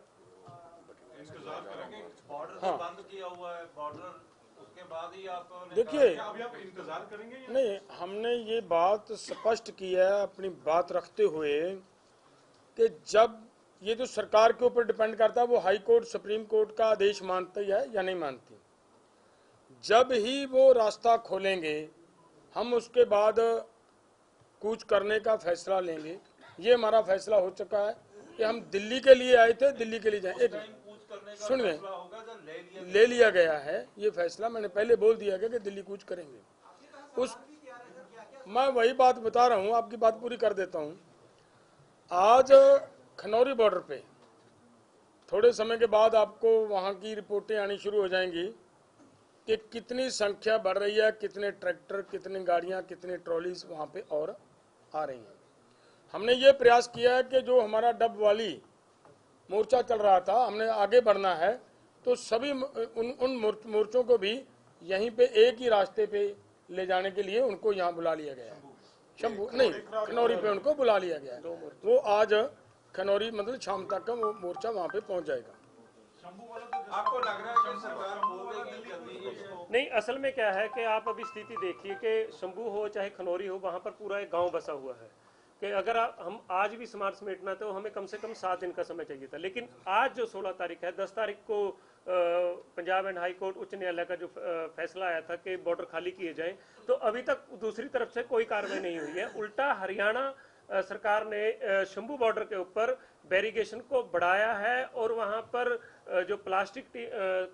इंतजार करेंगे? बॉर्डर तो बंद किया हुआ है, बॉर्डर उसके बाद ही आप देखिए, अभी आप इंतजार करेंगे? नहीं, हमने ये बात स्पष्ट की है अपनी बात रखते हुए कि जब ये जो सरकार के ऊपर डिपेंड करता है, वो हाई कोर्ट सुप्रीम कोर्ट का आदेश मानती है या नहीं मानती। जब ही वो रास्ता खोलेंगे हम उसके बाद कूच करने का फैसला लेंगे। ये हमारा फैसला हो चुका है कि हम दिल्ली के लिए आए थे, दिल्ली के लिए जाए। एक सुनिए, ले लिया गया है ये फैसला, मैंने पहले बोल दिया गया कि दिल्ली कूच करेंगे। उस मैं वही बात बता रहा हूँ, आपकी बात पूरी कर देता हूँ। आज खनौरी बॉर्डर पे थोड़े समय के बाद आपको वहाँ की रिपोर्टें आनी शुरू हो जाएंगी कि कितनी संख्या बढ़ रही है, कितने ट्रैक्टर, कितनी गाड़ियाँ, कितने ट्रॉलीज वहाँ पे और आ रही हैं। हमने ये प्रयास किया है कि जो हमारा डब वाली मोर्चा चल रहा था, हमने आगे बढ़ना है, तो सभी उन मोर्चों को भी यहीं पे एक ही रास्ते पे ले जाने के लिए उनको यहाँ बुला लिया गया है। शंभू नहीं, खनौरी पे उनको बुला लिया गया है। वो आज खनौरी मतलब शाम तक का वो मोर्चा वहाँ पे पहुँच जाएगा। आपको लग रहा है कि सरकार बोल रही है जल्दी? नहीं, असल में क्या है कि आप अभी स्थिति देखिए कि शंभू हो चाहे खनौरी हो, वहाँ पर पूरा एक गांव बसा हुआ है कि अगर हम आज भी समाज समेटना तो हमें कम से कम 7 दिन का समय चाहिए था। लेकिन आज जो 16 तारीख है, 10 तारीख को पंजाब एंड हाई कोर्ट उच्च न्यायालय का जो फैसला आया था कि बॉर्डर खाली किए जाएं, तो अभी तक दूसरी तरफ से कोई कार्रवाई नहीं हुई है। उल्टा हरियाणा सरकार ने शंभू बॉर्डर के ऊपर बैरिगेशन को बढ़ाया है और वहां पर जो प्लास्टिक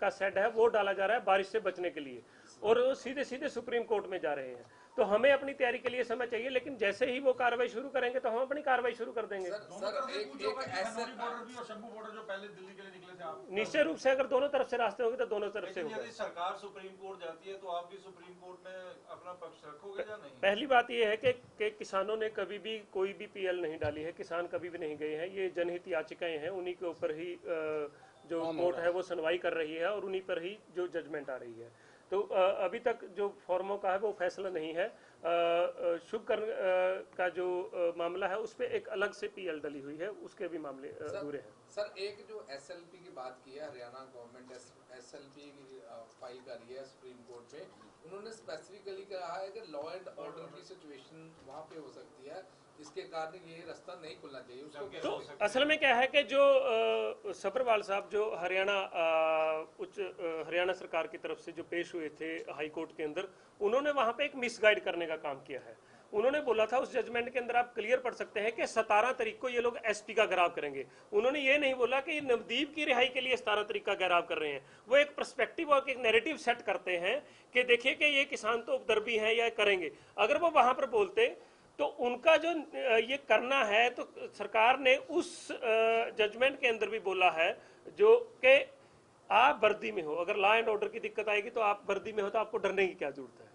का शेड है वो डाला जा रहा है बारिश से बचने के लिए, और सीधे सीधे सुप्रीम कोर्ट में जा रहे हैं। तो हमें अपनी तैयारी के लिए समय चाहिए, लेकिन जैसे ही वो कार्रवाई शुरू करेंगे तो हम अपनी कार्रवाई शुरू कर देंगे। निश्चय रूप से अगर दोनों तरफ से रास्ते होंगे तो दोनों तरफ से होगा। सरकार सुप्रीम कोर्ट जाती है तो आप भी सुप्रीम कोर्ट में अपना पक्ष रखोगे या नहीं? पहली बात यह है कि किसानों ने कभी भी कोई भी पीएल नहीं डाली है, किसान कभी भी नहीं गए हैं। ये जनहित याचिकाएं हैं, उन्हीं के ऊपर ही जो कोर्ट है वो सुनवाई कर रही है और उन्हीं पर ही जो जजमेंट आ रही है। तो अभी तक जो फॉर्मों का है वो फैसला नहीं है। शुभकर्ण का जो मामला है उस पर एक अलग से पीएल डली हुई है, उसके भी मामले अधूरे हैं। सर, एक जो एसएलपी की बात की है, हरियाणा गवर्नमेंट एसएलपी फाइल कर रही है सुप्रीम कोर्ट में, उन्होंने स्पेसिफिकली कहा है कि लॉ एंड ऑर्डर की सिचुएशन वहाँ पे हो सकती है, इसके कारण ये रास्ता नहीं खुलना चाहिए। उसको तो असल में क्या है कि जो सब्रवाल साहब जो हरियाणा सरकार की तरफ से जो पेश हुए थे हाई कोर्ट के अंदर, उन्होंने वहां पे एक मिसगाइड करने का काम किया है। उन्होंने बोला था उस जजमेंट के अंदर, आप क्लियर पढ़ सकते हैं कि 17 तारीख को ये लोग एसपी का घेराव करेंगे। उन्होंने ये नहीं बोला कि नवदीप की रिहाई के लिए 17 तारीख का घेराव कर रहे हैं। वो एक पर्सपेक्टिव और एक नैरेटिव सेट करते हैं कि देखिए कि ये किसान तो उपद्रवी हैं या करेंगे। अगर वो वहां पर बोलते तो उनका जो ये करना है, तो सरकार ने उस जजमेंट के अंदर भी बोला है जो कि आप वर्दी में हो, अगर लॉ एंड ऑर्डर की दिक्कत आएगी तो आप वर्दी में हो तो आपको डरने की क्या जरूरत है।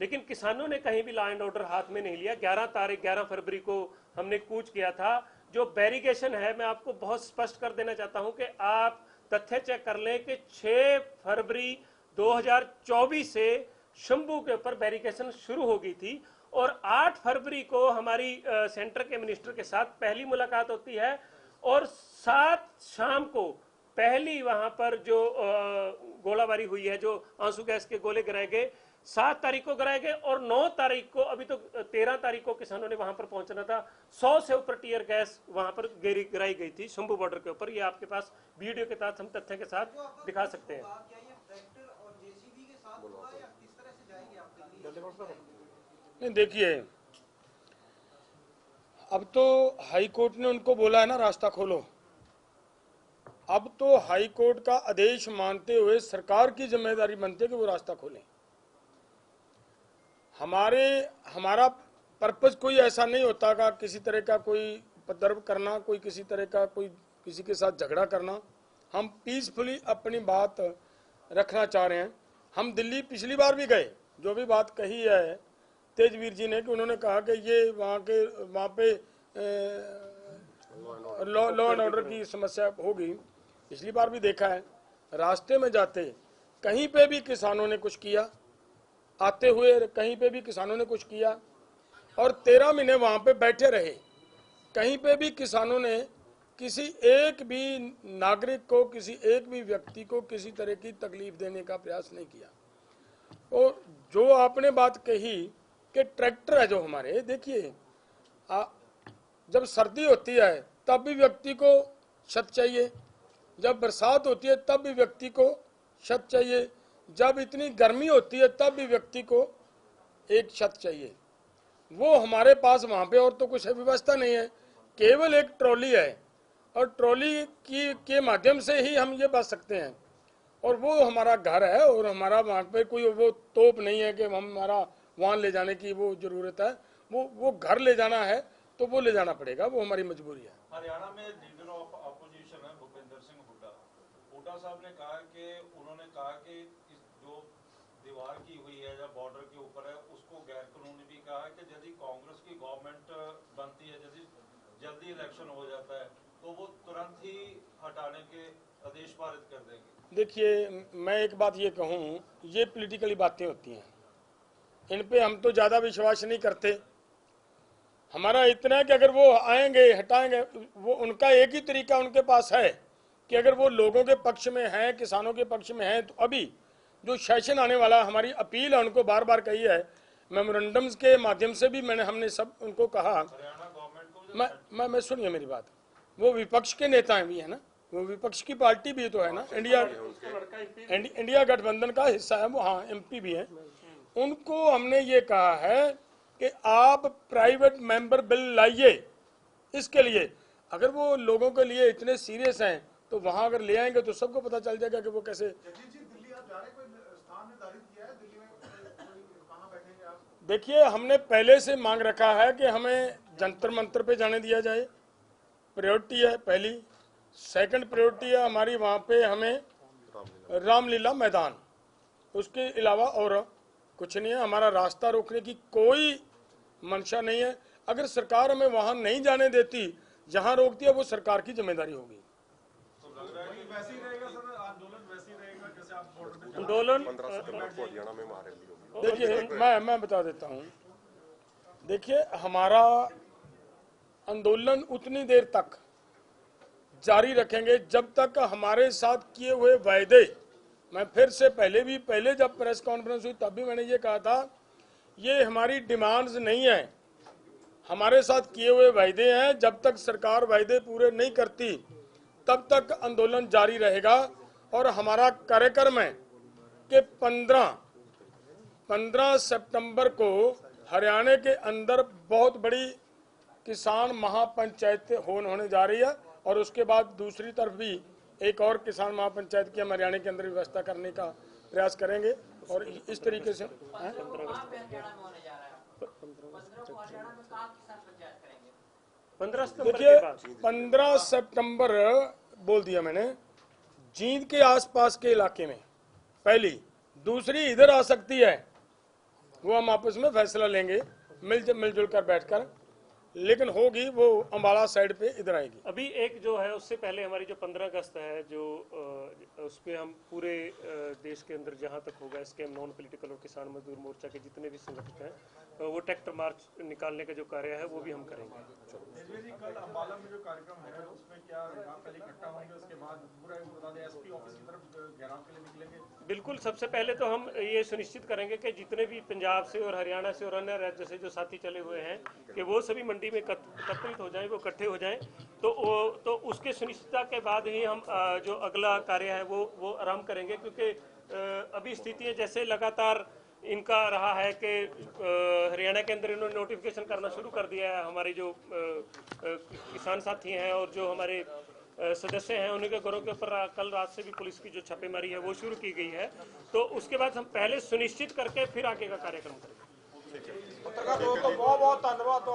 लेकिन किसानों ने कहीं भी लॉ एंड ऑर्डर हाथ में नहीं लिया। 11 फरवरी को हमने कूच किया था। जो बैरिगेशन है, मैं आपको बहुत स्पष्ट कर देना चाहता हूं कि आप तथ्य चेक कर लें कि 6 फरवरी 2024 से शंभू के ऊपर बैरिगेशन शुरू हो गई थी और 8 फरवरी को हमारी सेंटर के मिनिस्टर के साथ पहली मुलाकात होती है और 7 शाम को पहली वहां पर जो गोलाबारी हुई है, जो आंसू गैस के गोले गिराए गए, 7 तारीख को कराए गए और 9 तारीख को, अभी तो 13 तारीख को किसानों ने वहां पर पहुंचना था, 100 से ऊपर टीयर गैस वहां पर गिराई गई थी शंभू बॉर्डर के ऊपर। ये आपके पास वीडियो के साथ हम तथ्य के साथ दिखा सकते हैं। क्या ये ट्रैक्टर और जेसीबी के साथ होगा या किस तरह से जाएंगे आप दिल्ली? नहीं, देखिए, अब तो हाई कोर्ट ने उनको बोला है ना रास्ता खोलो। अब तो हाई कोर्ट का आदेश मानते हुए सरकार की जिम्मेदारी बनती है कि वो रास्ता खोलें। हमारा पर्पस कोई ऐसा नहीं होता का किसी तरह का कोई उपद्रव करना, कोई किसी तरह का कोई किसी के साथ झगड़ा करना। हम पीसफुली अपनी बात रखना चाह रहे हैं। हम दिल्ली पिछली बार भी गए, जो भी बात कही है तेजवीर जी ने कि उन्होंने कहा कि ये वहाँ पे लॉ एंड ऑर्डर की समस्या होगी। पिछली बार भी देखा है, रास्ते में जाते कहीं पे भी किसानों ने कुछ किया, आते हुए कहीं पे भी किसानों ने कुछ किया, और 13 महीने वहाँ पे बैठे रहे। कहीं पे भी किसानों ने किसी एक भी नागरिक को, किसी एक भी व्यक्ति को किसी तरह की तकलीफ देने का प्रयास नहीं किया। और जो आपने बात कही कि ट्रैक्टर है जो हमारे, देखिए जब सर्दी होती है तब भी व्यक्ति को छत चाहिए, जब बरसात होती है तब भी व्यक्ति को छत चाहिए, जब इतनी गर्मी होती है तब भी व्यक्ति को एक छत चाहिए। वो हमारे पास वहाँ पे और तो कुछ व्यवस्था नहीं है, केवल एक ट्रॉली है, और ट्रॉली के माध्यम से ही हम ये बच सकते हैं। और वो हमारा घर है, और हमारा वहाँ पे कोई वो तोप नहीं है कि हमारा वहाँ ले जाने की वो जरूरत है। वो घर ले जाना है तो वो ले जाना पड़ेगा, वो हमारी मजबूरी है। हरियाणा में लीडर ऑफ अपोजिशन है भूपेंद्र सिंह हुड्डा। हुड्डा साहब ने कहा कि उन्होंने कहा कि इस जो दीवार की हुई है या बॉर्डर के ऊपर है उसको गैर कानूनी भी कहा है कि यदि कांग्रेस की गवर्नमेंट बनती है, यदि जल्दी इलेक्शन हो जाता है तो वो तुरंत ही हटाने के आदेश पारित कर देंगे। देखिए, मैं एक बात ये कहूँ, ये पॉलिटिकली बातें होती हैं, इन पे हम तो ज़्यादा विश्वास नहीं करते। हमारा इतना है कि अगर वो आएंगे हटाएंगे, वो उनका एक ही तरीका उनके पास है कि अगर वो लोगों के पक्ष में हैं, किसानों के पक्ष में हैं, तो अभी जो सेशन आने वाला, हमारी अपील है, उनको बार बार कही है, मेमोरेंडम्स के माध्यम से भी हमने सब उनको कहा। मैं सुनिए मेरी बात, वो विपक्ष के नेता भी है ना, वो विपक्ष की पार्टी भी तो है ना, इंडिया गठबंधन का हिस्सा है वो, हाँ MP भी है। उनको हमने ये कहा है कि आप प्राइवेट मेंबर बिल लाइए। इसके लिए अगर वो लोगों के लिए इतने सीरियस हैं तो वहां अगर ले आएंगे तो सबको पता चल जाएगा कि वो कैसे। देखिए, हमने पहले से मांग रखा है कि हमें जंतर मंतर पे जाने दिया जाए, प्रायोरिटी है पहली। सेकंड प्रायोरिटी है हमारी वहाँ पे हमें रामलीला मैदान, उसके अलावा और कुछ नहीं है। हमारा रास्ता रोकने की कोई मंशा नहीं है। अगर सरकार हमें वहाँ नहीं जाने देती, जहाँ रोकती है, वो सरकार की जिम्मेदारी होगी। आंदोलन देखिए, मैं बता देता हूँ। देखिए, हमारा आंदोलन उतनी देर तक जारी रखेंगे जब तक हमारे साथ किए हुए वायदे, मैं फिर से पहले जब प्रेस कॉन्फ्रेंस हुई तब भी मैंने ये कहा था, ये हमारी डिमांड्स नहीं है, हमारे साथ किए हुए वायदे हैं। जब तक सरकार वायदे पूरे नहीं करती तब तक आंदोलन जारी रहेगा। और हमारा कार्यक्रम है कि 15 सितंबर को हरियाणा के अंदर बहुत बड़ी किसान महापंचायत होने जा रही है, और उसके बाद दूसरी तरफ भी एक और किसान महापंचायत की हम हरियाणा के अंदर व्यवस्था करने का प्रयास करेंगे। और इस तरीके से 15 सितंबर बोल दिया मैंने, जींद के आसपास के इलाके में पहली, दूसरी इधर आ सकती है, वो हम आपस में फैसला लेंगे मिलजुल कर बैठकर, लेकिन होगी वो अम्बाला साइड पे इधर आएगी। अभी एक जो है उससे पहले हमारी जो 15 अगस्त है, जो उस पर हम पूरे देश के अंदर जहां तक होगा इसके हम नॉन पॉलिटिकल और किसान मजदूर मोर्चा के जितने भी संगठन हैं वो ट्रैक्टर मार्च निकालने का जो कार्य है वो भी हम करेंगे। कल अम्बाला में जो कार्यक्रम है उसमें क्या पहले इकट्ठा होंगे, उसके बाद पूरा SP ऑफिस की तरफ घेराव के लिए निकलेंगे? बिल्कुल, सबसे पहले तो हम ये सुनिश्चित करेंगे कि जितने भी पंजाब से और हरियाणा से और अन्य राज्य से जो साथी चले हुए हैं कि वो सभी मंडी में एकत्रित हो जाएं, वो इकट्ठे हो जाएं। तो उसके सुनिश्चितता के बाद ही हम जो अगला कार्य है वो आरंभ करेंगे, क्योंकि अभी स्थितियाँ जैसे लगातार इनका रहा है कि हरियाणा के अंदर इन्होंने नोटिफिकेशन करना शुरू कर दिया है। हमारे जो किसान साथी हैं और जो हमारे सदस्य हैं, उन्हीं के घरों के ऊपर कल रात से भी पुलिस की जो छापेमारी है वो शुरू की गई है। तो उसके बाद हम पहले सुनिश्चित करके फिर आगे का कार्यक्रम करेंगे। पत्रकार दोस्तों, बहुत बहुत धन्यवाद।